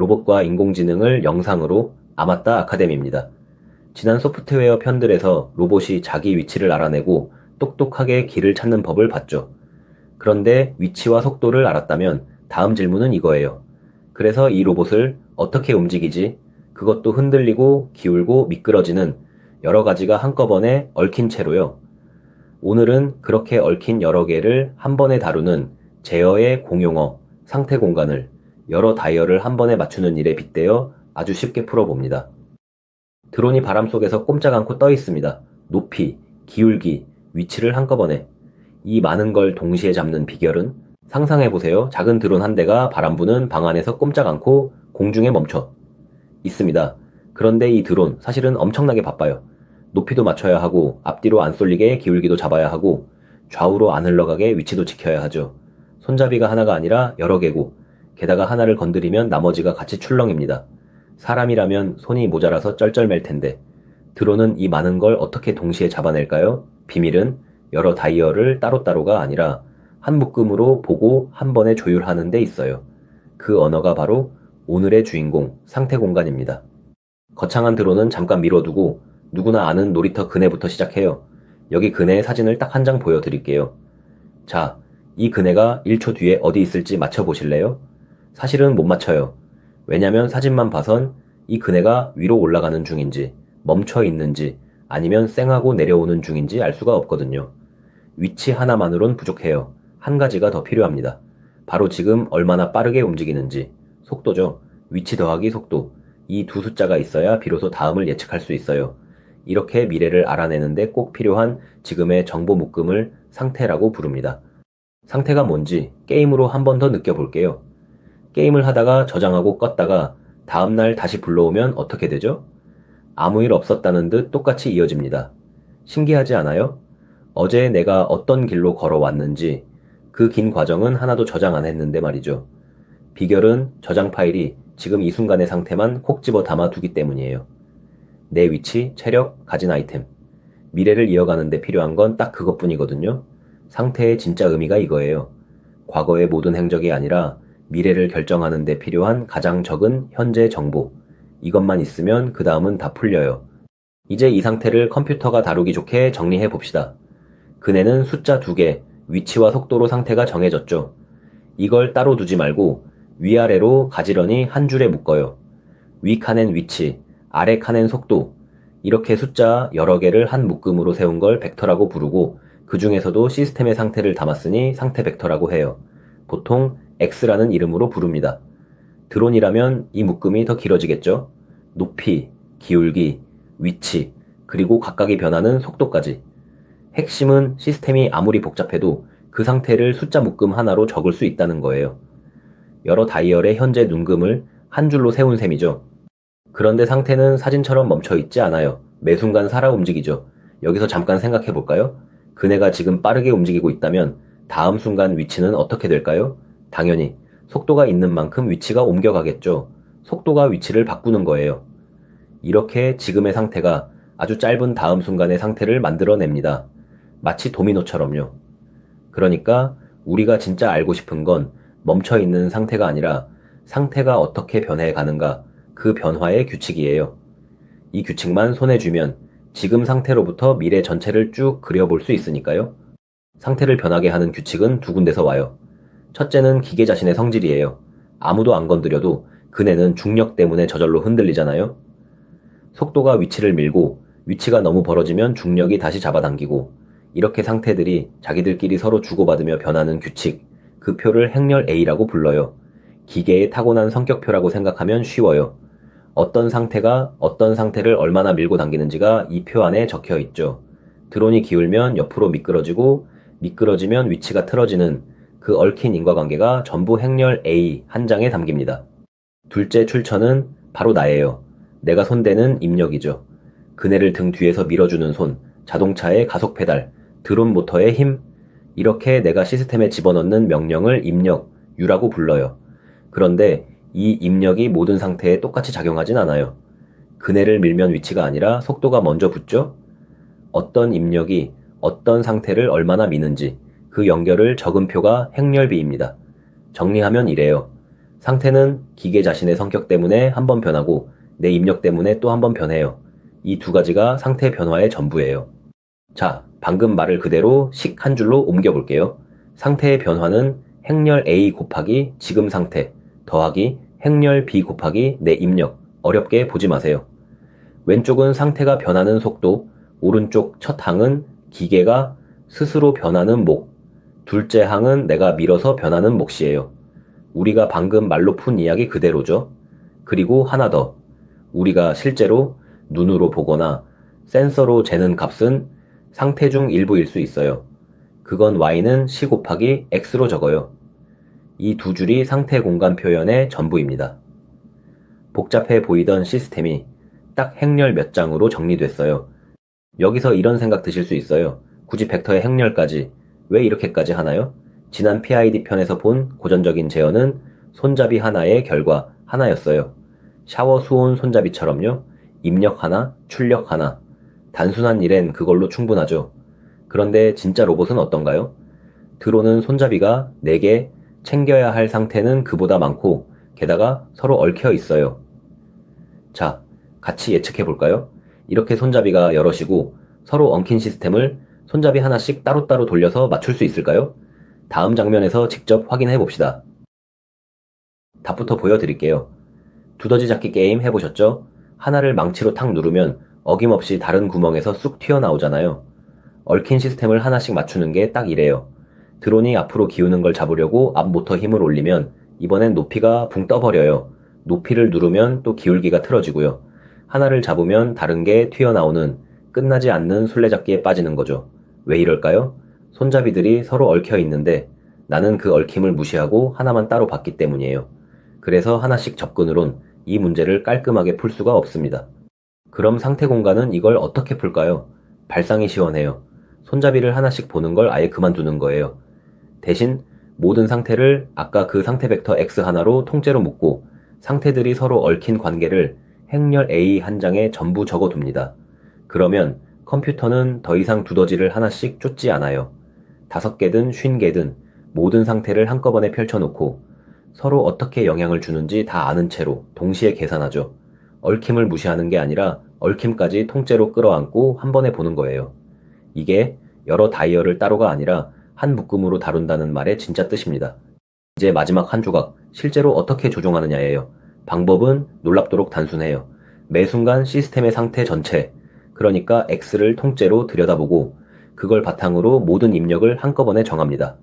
로봇과 인공지능을 영상으로 아마따 아카데미입니다. 지난 소프트웨어 편들에서 로봇이 자기 위치를 알아내고 똑똑하게 길을 찾는 법을 봤죠. 그런데 위치와 속도를 알았다면 다음 질문은 이거예요. 그래서 이 로봇을 어떻게 움직이지? 그것도 흔들리고 기울고 미끄러지는 여러 가지가 한꺼번에 얽힌 채로요. 오늘은 그렇게 얽힌 여러 개를 한 번에 다루는 제어의 공용어, 상태 공간을 여러 다이얼을 한 번에 맞추는 일에 빗대어 아주 쉽게 풀어봅니다. 드론이 바람 속에서 꼼짝 않고 떠 있습니다. 높이, 기울기, 위치를 한꺼번에. 이 많은 걸 동시에 잡는 비결은? 상상해보세요. 작은 드론 한 대가 바람 부는 방 안에서 꼼짝 않고 공중에 멈춰 있습니다. 그런데 이 드론 사실은 엄청나게 바빠요. 높이도 맞춰야 하고 앞뒤로 안 쏠리게 기울기도 잡아야 하고 좌우로 안 흘러가게 위치도 지켜야 하죠. 손잡이가 하나가 아니라 여러 개고 게다가 하나를 건드리면 나머지가 같이 출렁입니다. 사람이라면 손이 모자라서 쩔쩔맬 텐데 드론은 이 많은 걸 어떻게 동시에 잡아낼까요? 비밀은 여러 다이얼을 따로따로가 아니라 한 묶음으로 보고 한 번에 조율하는 데 있어요. 그 언어가 바로 오늘의 주인공, 상태 공간입니다. 거창한 드론은 잠깐 미뤄두고 누구나 아는 놀이터 그네부터 시작해요. 여기 그네의 사진을 딱 한 장 보여드릴게요. 자, 이 그네가 1초 뒤에 어디 있을지 맞춰보실래요? 사실은 못 맞춰요. 왜냐면 사진만 봐선 이 그네가 위로 올라가는 중인지, 멈춰 있는지, 아니면 쌩하고 내려오는 중인지 알 수가 없거든요. 위치 하나만으론 부족해요. 한 가지가 더 필요합니다. 바로 지금 얼마나 빠르게 움직이는지, 속도죠. 위치 더하기 속도. 이 두 숫자가 있어야 비로소 다음을 예측할 수 있어요. 이렇게 미래를 알아내는데 꼭 필요한 지금의 정보 묶음을 상태라고 부릅니다. 상태가 뭔지 게임으로 한 번 더 느껴볼게요. 게임을 하다가 저장하고 껐다가 다음날 다시 불러오면 어떻게 되죠? 아무 일 없었다는 듯 똑같이 이어집니다. 신기하지 않아요? 어제 내가 어떤 길로 걸어왔는지 그 긴 과정은 하나도 저장 안 했는데 말이죠. 비결은 저장 파일이 지금 이 순간의 상태만 콕 집어 담아두기 때문이에요. 내 위치, 체력, 가진 아이템. 미래를 이어가는 데 필요한 건 딱 그것뿐이거든요. 상태의 진짜 의미가 이거예요. 과거의 모든 행적이 아니라 미래를 결정하는 데 필요한 가장 적은 현재 정보. 이것만 있으면 그 다음은 다 풀려요. 이제 이 상태를 컴퓨터가 다루기 좋게 정리해 봅시다. 그네는 숫자 2개, 위치와 속도로 상태가 정해졌죠. 이걸 따로 두지 말고 위아래로 가지런히 한 줄에 묶어요. 위 칸엔 위치, 아래 칸엔 속도. 이렇게 숫자 여러 개를 한 묶음으로 세운 걸 벡터라고 부르고 그 중에서도 시스템의 상태를 담았으니 상태 벡터라고 해요. 보통 X라는 이름으로 부릅니다. 드론이라면 이 묶음이 더 길어지겠죠? 높이, 기울기, 위치, 그리고 각각이 변하는 속도까지. 핵심은 시스템이 아무리 복잡해도 그 상태를 숫자 묶음 하나로 적을 수 있다는 거예요. 여러 다이얼의 현재 눈금을 한 줄로 세운 셈이죠. 그런데 상태는 사진처럼 멈춰 있지 않아요. 매 순간 살아 움직이죠. 여기서 잠깐 생각해 볼까요? 그네가 지금 빠르게 움직이고 있다면 다음 순간 위치는 어떻게 될까요? 당연히 속도가 있는 만큼 위치가 옮겨가겠죠. 속도가 위치를 바꾸는 거예요. 이렇게 지금의 상태가 아주 짧은 다음 순간의 상태를 만들어냅니다. 마치 도미노처럼요. 그러니까 우리가 진짜 알고 싶은 건 멈춰있는 상태가 아니라 상태가 어떻게 변해가는가, 그 변화의 규칙이에요. 이 규칙만 손에 쥐면 지금 상태로부터 미래 전체를 쭉 그려볼 수 있으니까요. 상태를 변하게 하는 규칙은 두 군데서 와요. 첫째는 기계 자신의 성질이에요. 아무도 안 건드려도 그네는 중력 때문에 저절로 흔들리잖아요. 속도가 위치를 밀고 위치가 너무 벌어지면 중력이 다시 잡아당기고 이렇게 상태들이 자기들끼리 서로 주고받으며 변하는 규칙, 그 표를 행렬 A라고 불러요. 기계의 타고난 성격표라고 생각하면 쉬워요. 어떤 상태가 어떤 상태를 얼마나 밀고 당기는지가 이 표 안에 적혀 있죠. 드론이 기울면 옆으로 미끄러지고 미끄러지면 위치가 틀어지는 그 얽힌 인과관계가 전부 행렬 A 한 장에 담깁니다. 둘째 출처는 바로 나예요. 내가 손대는 입력이죠. 그네를 등 뒤에서 밀어주는 손, 자동차의 가속 페달, 드론 모터의 힘, 이렇게 내가 시스템에 집어넣는 명령을 입력, U라고 불러요. 그런데 이 입력이 모든 상태에 똑같이 작용하진 않아요. 그네를 밀면 위치가 아니라 속도가 먼저 붙죠? 어떤 입력이 어떤 상태를 얼마나 미는지 그 연결을 적은 표가 행렬비입니다. 정리하면 이래요. 상태는 기계 자신의 성격 때문에 한 번 변하고 내 입력 때문에 또 한 번 변해요. 이 두 가지가 상태 변화의 전부예요. 자, 방금 말을 그대로 식 한 줄로 옮겨볼게요. 상태의 변화는 행렬 A 곱하기 지금 상태 더하기 행렬 B 곱하기 내 입력. 어렵게 보지 마세요. 왼쪽은 상태가 변하는 속도, 오른쪽 첫 항은 기계가 스스로 변하는 몫, 둘째 항은 내가 밀어서 변하는 몫이에요. 우리가 방금 말로 푼 이야기 그대로죠. 그리고 하나 더. 우리가 실제로 눈으로 보거나 센서로 재는 값은 상태 중 일부일 수 있어요. 그건 y는 c 곱하기 x로 적어요. 이 두 줄이 상태 공간 표현의 전부입니다. 복잡해 보이던 시스템이 딱 행렬 몇 장으로 정리됐어요. 여기서 이런 생각 드실 수 있어요. 굳이 벡터의 행렬까지 왜 이렇게까지 하나요? 지난 PID 편에서 본 고전적인 제어는 손잡이 하나의 결과 하나였어요. 샤워 수온 손잡이처럼요. 입력 하나, 출력 하나. 단순한 일엔 그걸로 충분하죠. 그런데 진짜 로봇은 어떤가요? 들어오는 손잡이가 4개, 챙겨야 할 상태는 그보다 많고 게다가 서로 얽혀 있어요. 자, 같이 예측해 볼까요? 이렇게 손잡이가 여럿이고 서로 엉킨 시스템을 손잡이 하나씩 따로따로 돌려서 맞출 수 있을까요? 다음 장면에서 직접 확인해 봅시다. 답부터 보여드릴게요. 두더지 잡기 게임 해보셨죠? 하나를 망치로 탁 누르면 어김없이 다른 구멍에서 쑥 튀어나오잖아요. 얽힌 시스템을 하나씩 맞추는 게 딱 이래요. 드론이 앞으로 기우는 걸 잡으려고 앞 모터 힘을 올리면 이번엔 높이가 붕 떠버려요. 높이를 누르면 또 기울기가 틀어지고요. 하나를 잡으면 다른 게 튀어나오는 끝나지 않는 술래잡기에 빠지는 거죠. 왜 이럴까요? 손잡이들이 서로 얽혀 있는데 나는 그 얽힘을 무시하고 하나만 따로 봤기 때문이에요. 그래서 하나씩 접근으론 이 문제를 깔끔하게 풀 수가 없습니다. 그럼 상태 공간은 이걸 어떻게 풀까요? 발상이 시원해요. 손잡이를 하나씩 보는 걸 아예 그만두는 거예요. 대신 모든 상태를 아까 그 상태 벡터 x 하나로 통째로 묶고 상태들이 서로 얽힌 관계를 행렬 A 한 장에 전부 적어둡니다. 그러면 컴퓨터는 더 이상 두더지를 하나씩 쫓지 않아요. 5개든 50개든 모든 상태를 한꺼번에 펼쳐놓고 서로 어떻게 영향을 주는지 다 아는 채로 동시에 계산하죠. 얽힘을 무시하는 게 아니라 얽힘까지 통째로 끌어안고 한 번에 보는 거예요. 이게 여러 다이얼을 따로가 아니라 한 묶음으로 다룬다는 말의 진짜 뜻입니다. 이제 마지막 한 조각, 실제로 어떻게 조종하느냐예요. 방법은 놀랍도록 단순해요. 매 순간 시스템의 상태 전체, 그러니까 X를 통째로 들여다보고 그걸 바탕으로 모든 입력을 한꺼번에 정합니다.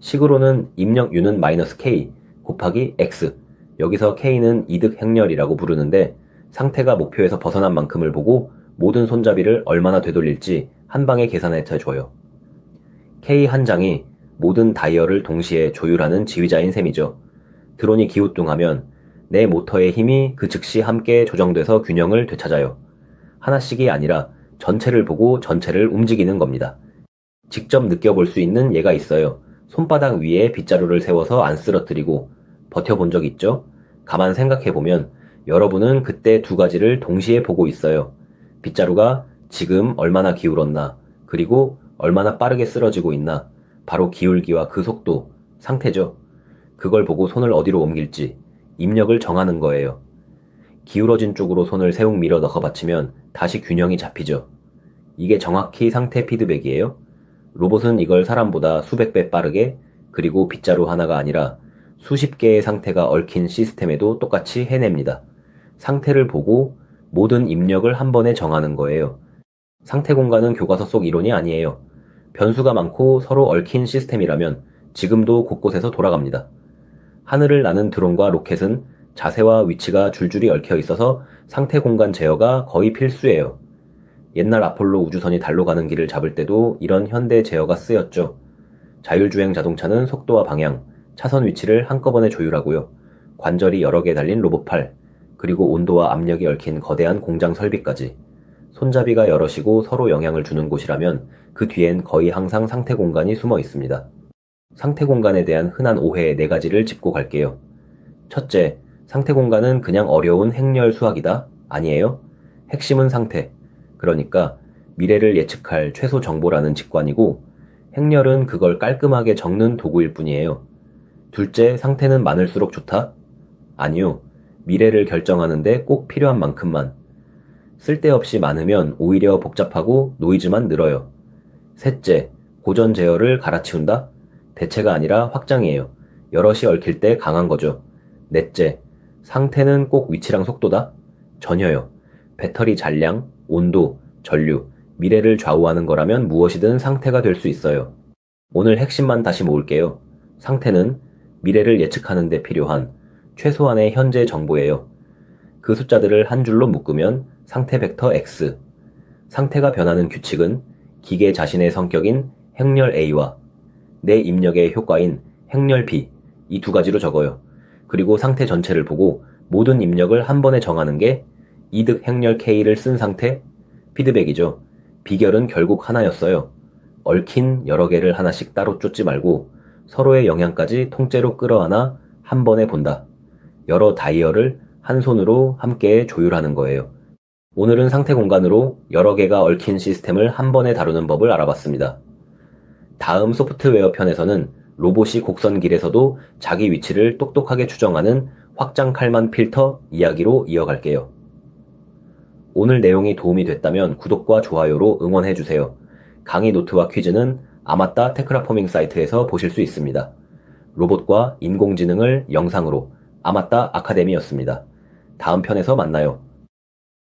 식으로는 입력 U는 -K 곱하기 X, 여기서 K는 이득 행렬이라고 부르는데 상태가 목표에서 벗어난 만큼을 보고 모든 손잡이를 얼마나 되돌릴지 한 방에 계산해줘요. K 한 장이 모든 다이얼을 동시에 조율하는 지휘자인 셈이죠. 드론이 기우뚱하면 내 모터의 힘이 그 즉시 함께 조정돼서 균형을 되찾아요. 하나씩이 아니라 전체를 보고 전체를 움직이는 겁니다. 직접 느껴볼 수 있는 예가 있어요. 손바닥 위에 빗자루를 세워서 안 쓰러뜨리고 버텨본 적 있죠? 가만 생각해보면 여러분은 그때 두 가지를 동시에 보고 있어요. 빗자루가 지금 얼마나 기울었나, 그리고 얼마나 빠르게 쓰러지고 있나, 바로 기울기와 그 속도, 상태죠. 그걸 보고 손을 어디로 옮길지, 입력을 정하는 거예요. 기울어진 쪽으로 손을 세웅 밀어 넣어 받치면 다시 균형이 잡히죠. 이게 정확히 상태 피드백이에요. 로봇은 이걸 사람보다 수백 배 빠르게, 그리고 빗자루 하나가 아니라 수십 개의 상태가 얽힌 시스템에도 똑같이 해냅니다. 상태를 보고 모든 입력을 한 번에 정하는 거예요. 상태 공간은 교과서 속 이론이 아니에요. 변수가 많고 서로 얽힌 시스템이라면 지금도 곳곳에서 돌아갑니다. 하늘을 나는 드론과 로켓은 자세와 위치가 줄줄이 얽혀 있어서 상태 공간 제어가 거의 필수예요. 옛날 아폴로 우주선이 달로 가는 길을 잡을 때도 이런 현대 제어가 쓰였죠. 자율주행 자동차는 속도와 방향, 차선 위치를 한꺼번에 조율하고요. 관절이 여러 개 달린 로봇팔, 그리고 온도와 압력이 얽힌 거대한 공장 설비까지. 손잡이가 여럿이고 서로 영향을 주는 곳이라면 그 뒤엔 거의 항상 상태 공간이 숨어 있습니다. 상태 공간에 대한 흔한 오해 4가지를 짚고 갈게요. 첫째, 상태 공간은 그냥 어려운 행렬 수학이다? 아니에요. 핵심은 상태. 그러니까 미래를 예측할 최소 정보라는 직관이고 행렬은 그걸 깔끔하게 적는 도구일 뿐이에요. 둘째, 상태는 많을수록 좋다? 아니요. 미래를 결정하는데 꼭 필요한 만큼만. 쓸데없이 많으면 오히려 복잡하고 노이즈만 늘어요. 셋째, 고전 제어를 갈아치운다? 대체가 아니라 확장이에요. 여럿이 얽힐 때 강한 거죠. 넷째, 상태는 꼭 위치랑 속도다? 전혀요. 배터리 잔량, 온도, 전류, 미래를 좌우하는 거라면 무엇이든 상태가 될 수 있어요. 오늘 핵심만 다시 모을게요. 상태는 미래를 예측하는 데 필요한 최소한의 현재 정보예요. 그 숫자들을 한 줄로 묶으면 상태 벡터 X. 상태가 변하는 규칙은 기계 자신의 성격인 행렬 A와 내 입력의 효과인 행렬 B, 이 두 가지로 적어요. 그리고 상태 전체를 보고 모든 입력을 한 번에 정하는 게 이득 행렬 K를 쓴 상태, 피드백이죠. 비결은 결국 하나였어요. 얽힌 여러 개를 하나씩 따로 쫓지 말고 서로의 영향까지 통째로 끌어안아 한 번에 본다. 여러 다이얼을 한 손으로 함께 조율하는 거예요. 오늘은 상태 공간으로 여러 개가 얽힌 시스템을 한 번에 다루는 법을 알아봤습니다. 다음 소프트웨어 편에서는 로봇이 곡선 길에서도 자기 위치를 똑똑하게 추정하는 확장 칼만 필터 이야기로 이어갈게요. 오늘 내용이 도움이 됐다면 구독과 좋아요로 응원해주세요. 강의 노트와 퀴즈는 아마따 테크라포밍 사이트에서 보실 수 있습니다. 로봇과 인공지능을 영상으로 아마따 아카데미였습니다. 다음 편에서 만나요.